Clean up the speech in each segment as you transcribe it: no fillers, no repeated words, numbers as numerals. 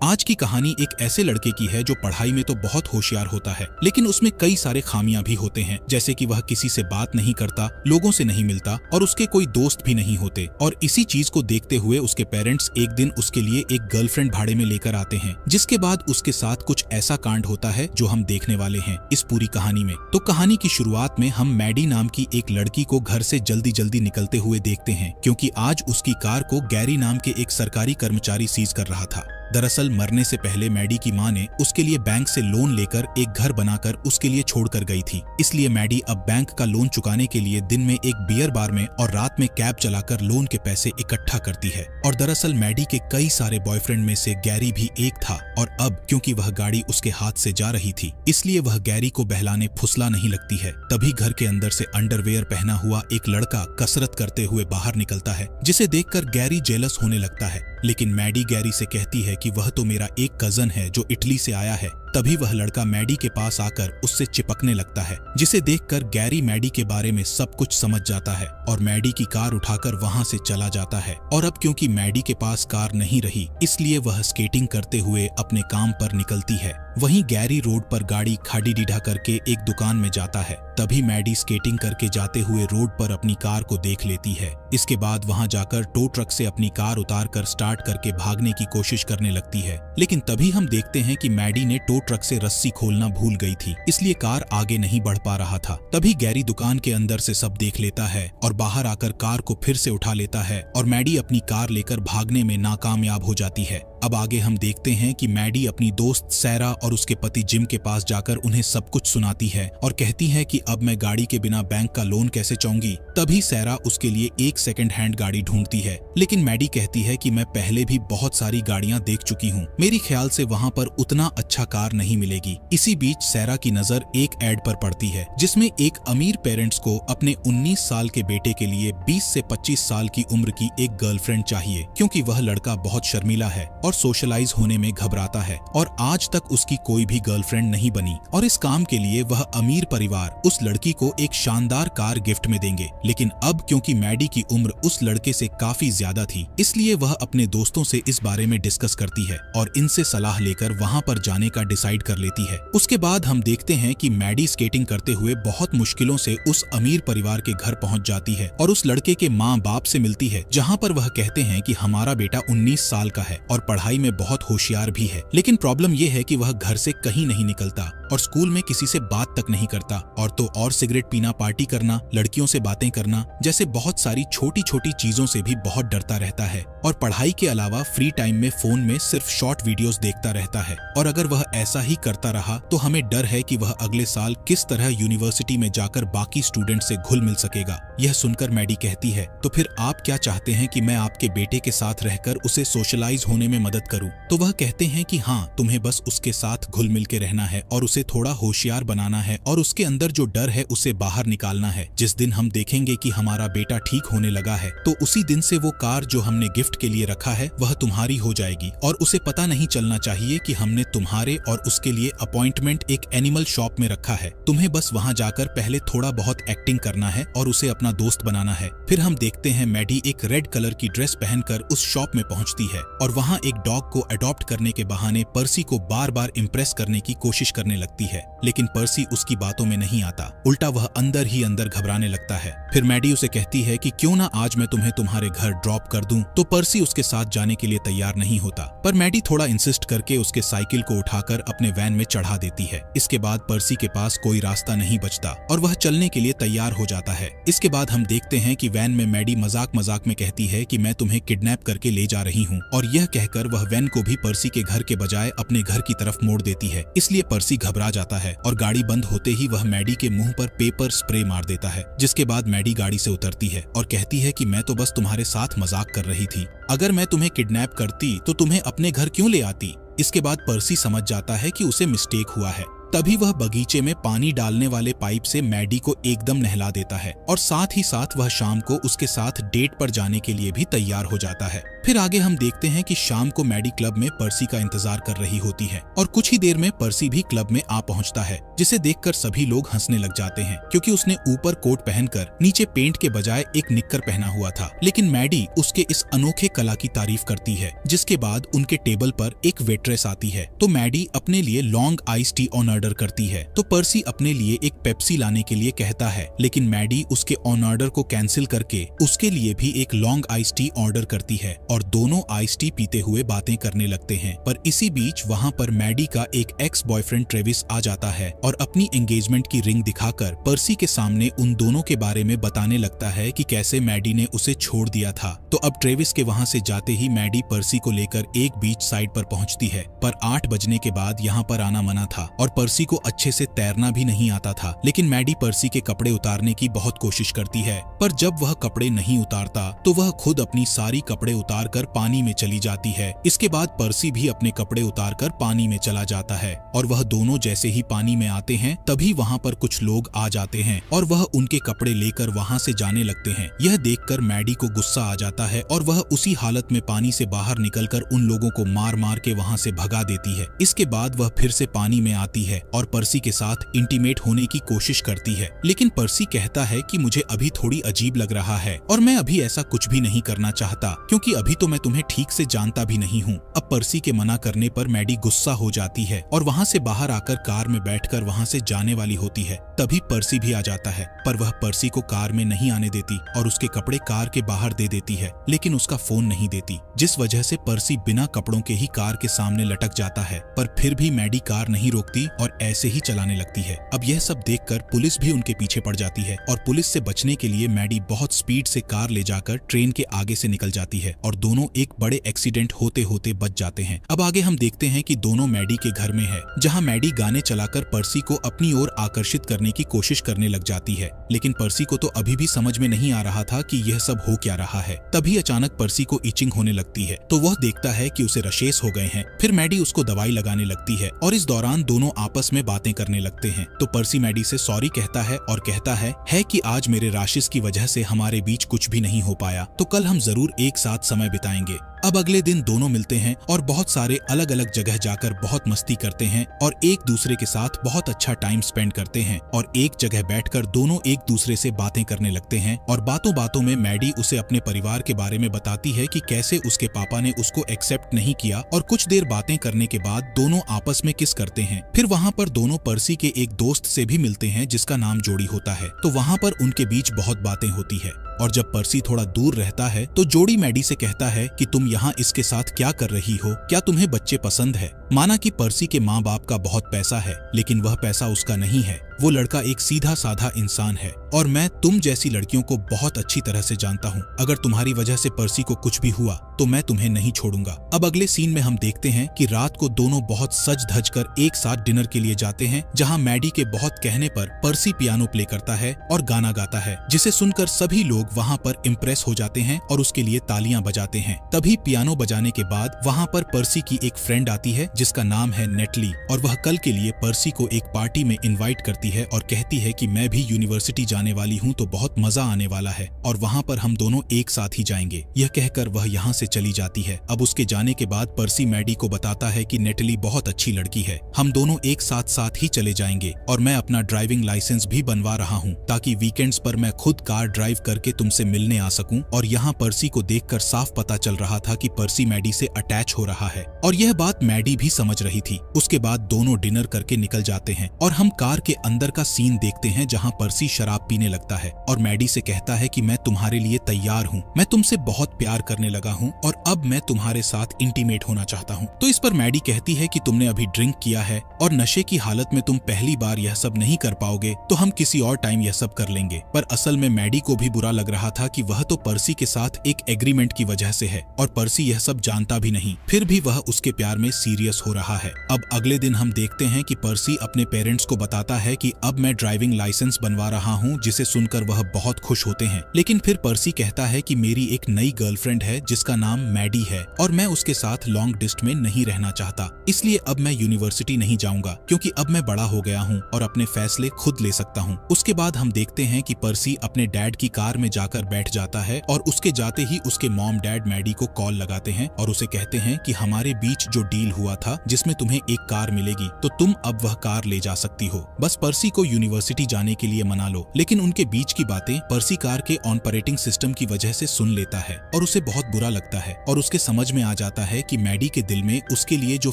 आज की कहानी एक ऐसे लड़के की है जो पढ़ाई में तो बहुत होशियार होता है, लेकिन उसमें कई सारे खामियां भी होते हैं, जैसे कि वह किसी से बात नहीं करता, लोगों से नहीं मिलता और उसके कोई दोस्त भी नहीं होते। और इसी चीज को देखते हुए उसके पेरेंट्स एक दिन उसके लिए एक गर्लफ्रेंड भाड़े में लेकर आते हैं, जिसके बाद उसके साथ कुछ ऐसा कांड होता है जो हम देखने वाले हैं इस पूरी कहानी में। तो कहानी की शुरुआत में हम मैडी नाम की एक लड़की को घर से जल्दी जल्दी निकलते हुए देखते हैं, क्योंकि आज उसकी कार को गैरी नाम के एक सरकारी कर्मचारी सीज कर रहा था। दरअसल मरने से पहले मैडी की मां ने उसके लिए बैंक से लोन लेकर एक घर बनाकर उसके लिए छोड़कर गई थी। इसलिए मैडी अब बैंक का लोन चुकाने के लिए दिन में एक बियर बार में और रात में कैब चलाकर लोन के पैसे इकट्ठा करती है। और दरअसल मैडी के कई सारे बॉयफ्रेंड में से गैरी भी एक था, और अब क्योंकि वह गाड़ी उसके हाथ से जा रही थी, इसलिए वह गैरी को बहलाने फुसला नहीं लगती है। तभी घर के अंदर से अंडरवेयर पहना हुआ एक लड़का कसरत करते हुए बाहर निकलता है, जिसे देखकर गैरी जेलस होने लगता है। लेकिन मैडी गैरी से कहती है कि वह तो मेरा एक कजन है जो इटली से आया है। तभी वह लड़का मैडी के पास आकर उससे चिपकने लगता है, जिसे देखकर गैरी मैडी के बारे में सब कुछ समझ जाता है और मैडी की कार उठाकर वहां से चला जाता है। और अब क्योंकि मैडी के पास कार नहीं रही, इसलिए वह स्केटिंग करते हुए अपने काम पर निकलती है। वहीं गैरी रोड पर गाड़ी खाड़ी डीढ़ा करके एक दुकान में जाता है। तभी मैडी स्केटिंग करके जाते हुए रोड पर अपनी कार को देख लेती है। इसके बाद वहां जाकर टो ट्रक से अपनी कार उतारकर स्टार्ट करके भागने की कोशिश करने लगती है। लेकिन तभी हम देखते हैं कि मैडी ने टो ट्रक से रस्सी खोलना भूल गई थी, इसलिए कार आगे नहीं बढ़ पा रहा था। तभी गैरी दुकान के अंदर से सब देख लेता है और बाहर आकर कार को फिर से उठा लेता है और मैडी अपनी कार लेकर भागने में नाकामयाब हो जाती है। अब आगे हम देखते हैं कि मैडी अपनी दोस्त सैरा और उसके पति जिम के पास जाकर उन्हें सब कुछ सुनाती है और कहती है कि अब मैं गाड़ी के बिना बैंक का लोन कैसे चाहूंगी। तभी सैरा उसके लिए एक सेकंड हैंड गाड़ी ढूंढती है, लेकिन मैडी कहती है कि मैं पहले भी बहुत सारी गाड़ियां देख चुकी हूं, मेरी ख्याल से वहां पर उतना अच्छा कार नहीं मिलेगी। इसी बीच सैरा की नजर एक एड पर पड़ती है, जिसमें एक अमीर पेरेंट्स को अपने 19 साल के बेटे के लिए 20 से 25 साल की उम्र की एक गर्लफ्रेंड चाहिए, क्योंकि वह लड़का बहुत शर्मीला है और सोशलाइज होने में घबराता है और आज तक उसकी कोई भी गर्लफ्रेंड नहीं बनी। और इस काम के लिए वह अमीर परिवार उस लड़की को एक शानदार कार गिफ्ट में देंगे। लेकिन अब क्योंकि मैडी की उम्र उस लड़के से काफी ज्यादा थी, इसलिए वह अपने दोस्तों से इस बारे में डिस्कस करती है और इनसे सलाह लेकर वहां पर जाने का डिसाइड कर लेती है। उसके बाद हम देखते हैं कि मैडी स्केटिंग करते हुए बहुत मुश्किलों से उस अमीर परिवार के घर पहुंच जाती है और उस लड़के के माँ बाप से मिलती है, जहाँ पर वह कहते हैं कि हमारा बेटा 19 साल का है और पढ़ाई में बहुत होशियार भी है, लेकिन प्रॉब्लम यह है कि वह घर से कहीं नहीं निकलता और स्कूल में किसी से बात तक नहीं करता, और तो और सिगरेट पीना, पार्टी करना, लड़कियों से बातें करना जैसे बहुत सारी छोटी छोटी चीजों से भी बहुत डरता रहता है। और पढ़ाई के अलावा फ्री टाइम में फोन में सिर्फ शॉर्ट वीडियोस देखता रहता है। और अगर वह ऐसा ही करता रहा तो हमें डर है कि वह अगले साल किस तरह यूनिवर्सिटी में जाकर बाकी स्टूडेंट से घुल मिल सकेगा। यह सुनकर मैडी कहती है, तो फिर आप क्या चाहते हैं कि मैं आपके बेटे के साथ रहकर उसे सोशलाइज होने में मदद करूं? तो वह कहते हैं कि हाँ, तुम्हें बस उसके साथ घुल मिल के रहना है और उसे थोड़ा होशियार बनाना है और उसके अंदर जो डर है उसे बाहर निकालना है। जिस दिन हम देखेंगे कि हमारा बेटा ठीक होने लगा है, तो उसी दिन से वो कार जो हमने गिफ्ट के लिए रखा है वह तुम्हारी हो जाएगी और उसे पता नहीं चलना चाहिए कि हमने तुम्हारे और उसके लिए अपॉइंटमेंट एक एनिमल शॉप में रखा है। तुम्हें बस वहां जाकर पहले थोड़ा बहुत एक्टिंग करना है और उसे अपना दोस्त बनाना है। फिर हम देखते हैं मैडी एक रेड कलर की ड्रेस पहनकर उस शॉप में पहुंचती है और वहां एक डॉग को अडॉप्ट करने के बहाने पर्सी को बार बार इम्प्रेस करने की कोशिश करने लगती है, लेकिन पर्सी उसकी बातों में नहीं आता। उल्टा वह अंदर ही अंदर घबराने लगता है। फिर मैडी उसे कहती है कि क्यों ना आज मैं तुम्हें तुम्हारे घर ड्रॉप कर दूं, तो पर्सी उसके साथ जाने के लिए तैयार नहीं होता, पर मैडी थोड़ा इंसिस्ट करके उसके साइकिल को उठाकर अपने वैन में चढ़ा देती है। इसके बाद पर्सी के पास कोई रास्ता नहीं बचता और वह चलने के लिए तैयार हो जाता है। इसके बाद हम देखते हैं कि वैन में मैडी मजाक मजाक में कहती है कि मैं तुम्हें किडनैप करके ले जा रही हूँ, और यह कहकर वह वैन को भी पर्सी के घर के बजाय अपने घर की तरफ मोड़ देती है। इसलिए पर्सी घबरा जाता है और गाड़ी बंद होते ही वह मैडी के मुंह पर पेपर स्प्रे मार देता है। जिसके बाद मैडी गाड़ी से उतरती है और कहती है कि मैं तो बस तुम्हारे साथ मजाक कर रही थी, अगर मैं तुम्हें किडनैप करती तो तुम्हें अपने घर क्यों ले आती। इसके बाद पर्सी समझ जाता है कि उसे मिस्टेक हुआ है तभी वह बगीचे में पानी डालने वाले पाइप से मैडी को एकदम नहला देता है और साथ ही साथ वह शाम को उसके साथ डेट पर जाने के लिए भी तैयार हो जाता है। फिर आगे हम देखते हैं कि शाम को मैडी क्लब में पर्सी का इंतजार कर रही होती है और कुछ ही देर में पर्सी भी क्लब में आ पहुंचता है, जिसे देखकर सभी लोग हंसने लग जाते हैं क्योंकि उसने ऊपर कोट पहनकर नीचे पेंट के बजाय एक निक्कर पहना हुआ था। लेकिन मैडी उसके इस अनोखे कला की तारीफ करती है, जिसके बाद उनके टेबल पर एक वेट्रेस आती है तो मैडी अपने लिए long ice tea on order करती है तो पर्सी अपने लिए एक पेप्सी लाने के लिए कहता है, लेकिन मैडी उसके ऑन ऑर्डर को कैंसिल करके उसके लिए भी एक लॉन्ग आइस टी ऑर्डर करती है और दोनों आइस टी पीते हुए बातें करने लगते हैं। पर इसी बीच वहाँ पर मैडी का एक एक्स बॉयफ्रेंड ट्रेविस आ जाता है और अपनी एंगेजमेंट की रिंग दिखाकर पर्सी के सामने उन दोनों के बारे में बताने लगता है कि कैसे मैडी ने उसे छोड़ दिया था। तो अब ट्रेविस के वहाँ से जाते ही मैडी पर्सी को लेकर एक बीच साइड पर पहुँचती है, पर 8 बजने के बाद यहाँ पर आना मना था और पर्सी को अच्छे से तैरना भी नहीं आता था। लेकिन मैडी पर्सी के कपड़े उतारने की बहुत कोशिश करती है, पर जब वह कपड़े नहीं उतारता तो वह खुद अपनी सारी कपड़े उतार कर पानी में चली जाती है। इसके बाद पर्सी भी अपने कपड़े उतारकर पानी में चला जाता है और वह दोनों जैसे ही पानी में आते हैं तभी वहाँ पर कुछ लोग आ जाते हैं और वह उनके कपड़े लेकर वहाँ से जाने लगते हैं। यह देखकर मैडी को गुस्सा आ जाता है और वह उसी हालत में पानी से बाहर निकलकर उन लोगों को मार मार के वहाँ से भगा देती है। इसके बाद वह फिर से पानी में आती है और पर्सी के साथ इंटीमेट होने की कोशिश करती है, लेकिन पर्सी कहता है कि मुझे अभी थोड़ी अजीब लग रहा है और मैं अभी ऐसा कुछ भी नहीं करना चाहता क्योंकि अभी तो मैं तुम्हें ठीक से जानता भी नहीं हूँ। अब पर्सी के मना करने पर मैडी गुस्सा हो जाती है और वहाँ से बाहर आकर कार में बैठकर वहाँ से जाने वाली होती है। तभी पर्सी भी आ जाता है, पर वह पर्सी को कार में नहीं आने देती और उसके कपड़े कार के बाहर दे देती है, लेकिन उसका फोन नहीं देती, जिस वजह से पर्सी बिना कपड़ों के ही कार के सामने लटक जाता है। पर फिर भी मैडी कार नहीं रोकती और ऐसे ही चलाने लगती है। अब यह सब देखकर पुलिस भी उनके पीछे पड़ जाती है और पुलिस से बचने के लिए मैडी बहुत स्पीड से कार ले जाकर ट्रेन के आगे से निकल जाती है और दोनों एक बड़े एक्सीडेंट होते होते बच जाते हैं। अब आगे हम देखते हैं कि दोनों मैडी के घर में है, जहाँ मैडी गाने चलाकर पर्सी को अपनी ओर आकर्षित करने की कोशिश करने लग जाती है, लेकिन पर्सी को तो अभी भी समझ में नहीं आ रहा था कि यह सब हो क्या रहा है। तभी अचानक पर्सी को इचिंग होने लगती है तो वह देखता है कि उसे रशेस हो गए हैं। फिर मैडी उसको दवाई लगाने लगती है और इस दौरान दोनों आपस में बातें करने लगते हैं। तो पर्सी मैडी से सॉरी कहता है और कहता है कि आज मेरे राशिस की वजह से हमारे बीच कुछ भी नहीं हो पाया, तो कल हम जरूर एक साथ समय बिताएंगे। अब अगले दिन दोनों मिलते हैं और बहुत सारे अलग अलग जगह जाकर बहुत मस्ती करते हैं और एक दूसरे के साथ बहुत अच्छा टाइम स्पेंड करते हैं और एक जगह बैठकर दोनों एक दूसरे से बातें करने लगते हैं और बातों बातों में मैडी उसे अपने परिवार के बारे में बताती है कि कैसे उसके पापा ने उसको एक्सेप्ट नहीं किया और कुछ देर बातें करने के बाद दोनों आपस में किस करते हैं। फिर वहाँ पर दोनों पर्सी के एक दोस्त से भी मिलते हैं जिसका नाम जोड़ी होता है, तो वहाँ पर उनके बीच बहुत बातें होती है और जब पर्सी थोड़ा दूर रहता है तो जोड़ी मैडी से कहता है कि तुम यहाँ इसके साथ क्या कर रही हो, क्या तुम्हें बच्चे पसंद है। माना कि पर्सी के माँ बाप का बहुत पैसा है, लेकिन वह पैसा उसका नहीं है। वो लड़का एक सीधा साधा इंसान है और मैं तुम जैसी लड़कियों को बहुत अच्छी तरह से जानता हूँ। अगर तुम्हारी वजह से पर्सी को कुछ भी हुआ तो मैं तुम्हें नहीं छोड़ूंगा। अब अगले सीन में हम देखते हैं कि रात को दोनों बहुत सज धज कर एक साथ डिनर के लिए जाते हैं, जहाँ मैडी के बहुत कहने पर पर्सी पियानो प्ले करता है और गाना गाता है, जिसे सुनकर सभी लोग वहाँ पर इम्प्रेस हो जाते हैं और उसके लिए तालियां बजाते हैं। तभी पियानो बजाने के बाद वहाँ पर पर्सी की एक फ्रेंड आती है जिसका नाम है नेटली और वह कल के लिए पर्सी को एक पार्टी में इनवाइट करती है और कहती है कि मैं भी यूनिवर्सिटी जाने वाली हूँ तो बहुत मजा आने वाला है और वहाँ पर हम दोनों एक साथ ही जाएंगे। यह कहकर वह यहाँ से चली जाती है। अब उसके जाने के बाद पर्सी मैडी को बताता है कि नेटली बहुत अच्छी लड़की है, हम दोनों एक साथ ही चले जाएंगे और मैं अपना ड्राइविंग लाइसेंस भी बनवा रहा हूँ ताकि वीकेंड्स पर मैं खुद कार ड्राइव करके तुमसे मिलने आ सकूं। और यहाँ पर्सी को देखकर साफ पता चल रहा था कि पर्सी मैडी से अटैच हो रहा है और यह बात मैडी भी समझ रही थी। उसके बाद दोनों डिनर करके निकल जाते हैं और हम कार के अंदर का सीन देखते हैं जहाँ पर्सी शराब पीने लगता है और मैडी से कहता है कि मैं तुम्हारे लिए तैयार हूँ, मैं तुमसे बहुत प्यार करने लगा हूँ और अब मैं तुम्हारे साथ इंटीमेट होना चाहता हूँ। तो इस पर मैडी कहती है कि तुमने अभी ड्रिंक किया है और नशे की हालत में तुम पहली बार यह सब नहीं कर पाओगे, तो हम किसी और टाइम यह सब कर लेंगे। पर असल में मैडी को भी बुरा लग रहा था कि वह तो पर्सी के साथ एक एग्रीमेंट की वजह से है और पर्सी यह सब जानता भी नहीं, फिर भी वह उसके प्यार में सीरियस नर्वस हो रहा है। अब अगले दिन हम देखते हैं कि पर्सी अपने पेरेंट्स को बताता है कि अब मैं ड्राइविंग लाइसेंस बनवा रहा हूँ, जिसे सुनकर वह बहुत खुश होते हैं। लेकिन फिर पर्सी कहता है कि मेरी एक नई गर्लफ्रेंड है जिसका नाम मैडी है और मैं उसके साथ लॉन्ग डिस्टेंस में नहीं रहना चाहता, इसलिए अब मैं यूनिवर्सिटी नहीं जाऊंगा क्योंकि अब मैं बड़ा हो गया हूँ और अपने फैसले खुद ले सकता हूँ। उसके बाद हम देखते हैं कि पर्सी अपने डैड की कार में जाकर बैठ जाता है और उसके जाते ही उसके मॉम डैड मैडी को कॉल लगाते हैं और उसे कहते हैं कि हमारे बीच जो डील हुआ था जिसमें तुम्हें एक कार मिलेगी तो तुम अब वह कार ले जा सकती हो, बस पर्सी को यूनिवर्सिटी जाने के लिए मना लो। लेकिन उनके बीच की बातें पर्सी कार के ऑपरेटिंग सिस्टम की वजह से सुन लेता है और उसे बहुत बुरा लगता है और उसके समझ में आ जाता है कि मैडी के दिल में उसके लिए जो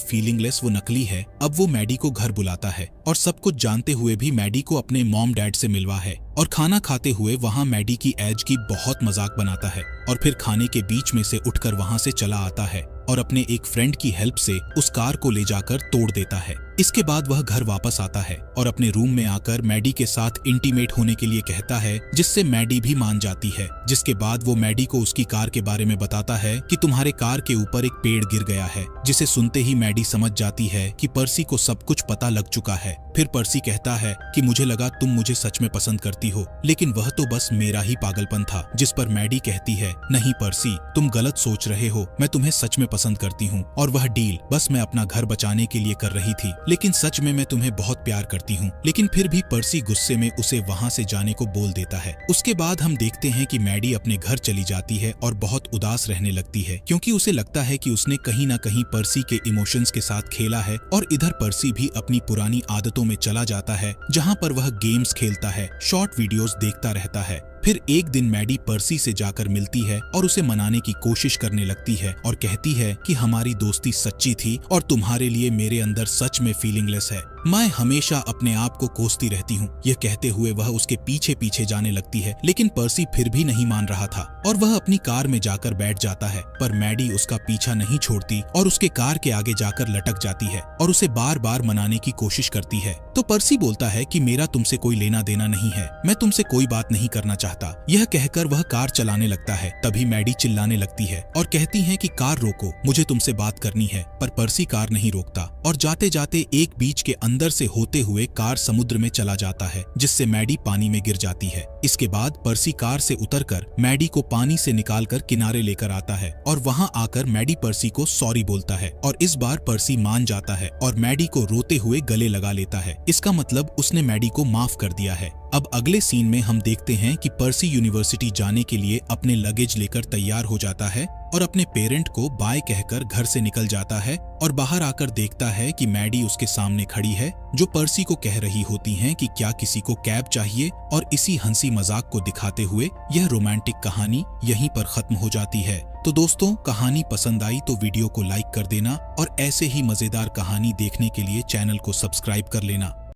फीलिंगलेस वो नकली है। अब वो मैडी को घर बुलाता है और सब कुछ जानते हुए भी मैडी को अपने मॉम डैड से मिलवा है और खाना खाते हुए वहाँ मैडी की एज की बहुत मजाक बनाता है और फिर खाने के बीच में से उठकर वहाँ से चला आता है और अपने एक फ्रेंड की हेल्प से उस कार को ले जाकर तोड़ देता है। इसके बाद वह घर वापस आता है और अपने रूम में आकर मैडी के साथ इंटीमेट होने के लिए कहता है, जिससे मैडी भी मान जाती है। जिसके बाद वो मैडी को उसकी कार के बारे में बताता है कि तुम्हारे कार के ऊपर एक पेड़ गिर गया है, जिसे सुनते ही मैडी समझ जाती है कि पर्सी को सब कुछ पता लग चुका है। फिर पर्सी कहता है कि मुझे लगा तुम मुझे सच में पसंद करती हो, लेकिन वह तो बस मेरा ही पागलपन था। जिस पर मैडी कहती है, नहीं पर्सी, तुम गलत सोच रहे हो, मैं तुम्हें सच में पसंद करती हूँ और वह डील बस मैं अपना घर बचाने के लिए कर रही थी, लेकिन सच में मैं तुम्हें बहुत प्यार करती हूँ। लेकिन फिर भी पर्सी गुस्से में उसे वहाँ से जाने को बोल देता है। उसके बाद हम देखते हैं कि मैडी अपने घर चली जाती है और बहुत उदास रहने लगती है क्योंकि उसे लगता है कि उसने कहीं ना कहीं पर्सी के इमोशंस के साथ खेला है और इधर पर्सी भी अपनी पुरानी आदतों में चला जाता है जहाँ पर वह गेम्स खेलता है, शॉर्ट वीडियोस देखता रहता है। फिर एक दिन मैडी पर्सी से जाकर मिलती है और उसे मनाने की कोशिश करने लगती है और कहती है कि हमारी दोस्ती सच्ची थी और तुम्हारे लिए मेरे अंदर सच में फीलिंगलेस है, मैं हमेशा अपने आप को कोसती रहती हूँ। यह कहते हुए वह उसके पीछे पीछे जाने लगती है, लेकिन पर्सी फिर भी नहीं मान रहा था और वह अपनी कार में जाकर बैठ जाता है। पर मैडी उसका पीछा नहीं छोड़ती और उसके कार के आगे जाकर लटक जाती है और उसे बार बार मनाने की कोशिश करती है। तो पर्सी बोलता है कि मेरा तुमसे कोई लेना देना नहीं है, मैं तुमसे कोई बात नहीं करना चाहता। यह कहकर वह कार चलाने लगता है। तभी मैडी चिल्लाने लगती है और कहती है कि कार रोको, मुझे तुमसे बात करनी है। पर पर्सी कार नहीं रोकता और जाते जाते एक बीच के अंदर से होते हुए कार समुद्र में चला जाता है, जिससे मैडी पानी में गिर जाती है। इसके बाद पर्सी कार से उतरकर मैडी को पानी से निकालकर किनारे लेकर आता है और वहां आकर मैडी पर्सी को सॉरी बोलता है और इस बार पर्सी मान जाता है और मैडी को रोते हुए गले लगा लेता है। इसका मतलब उसने मैडी को माफ कर दिया है। अब अगले सीन में हम देखते हैं कि पर्सी यूनिवर्सिटी जाने के लिए अपने लगेज लेकर तैयार हो जाता है और अपने पेरेंट को बाय कहकर घर से निकल जाता है और बाहर आकर देखता है कि मैडी उसके सामने खड़ी है, जो पर्सी को कह रही होती हैं कि क्या किसी को कैब चाहिए, और इसी हंसी मजाक को दिखाते हुए यह रोमांटिक कहानी यहीं पर खत्म हो जाती है। तो दोस्तों, कहानी पसंद आई तो वीडियो को लाइक कर देना और ऐसे ही मजेदार कहानी देखने के लिए चैनल को सब्सक्राइब कर लेना।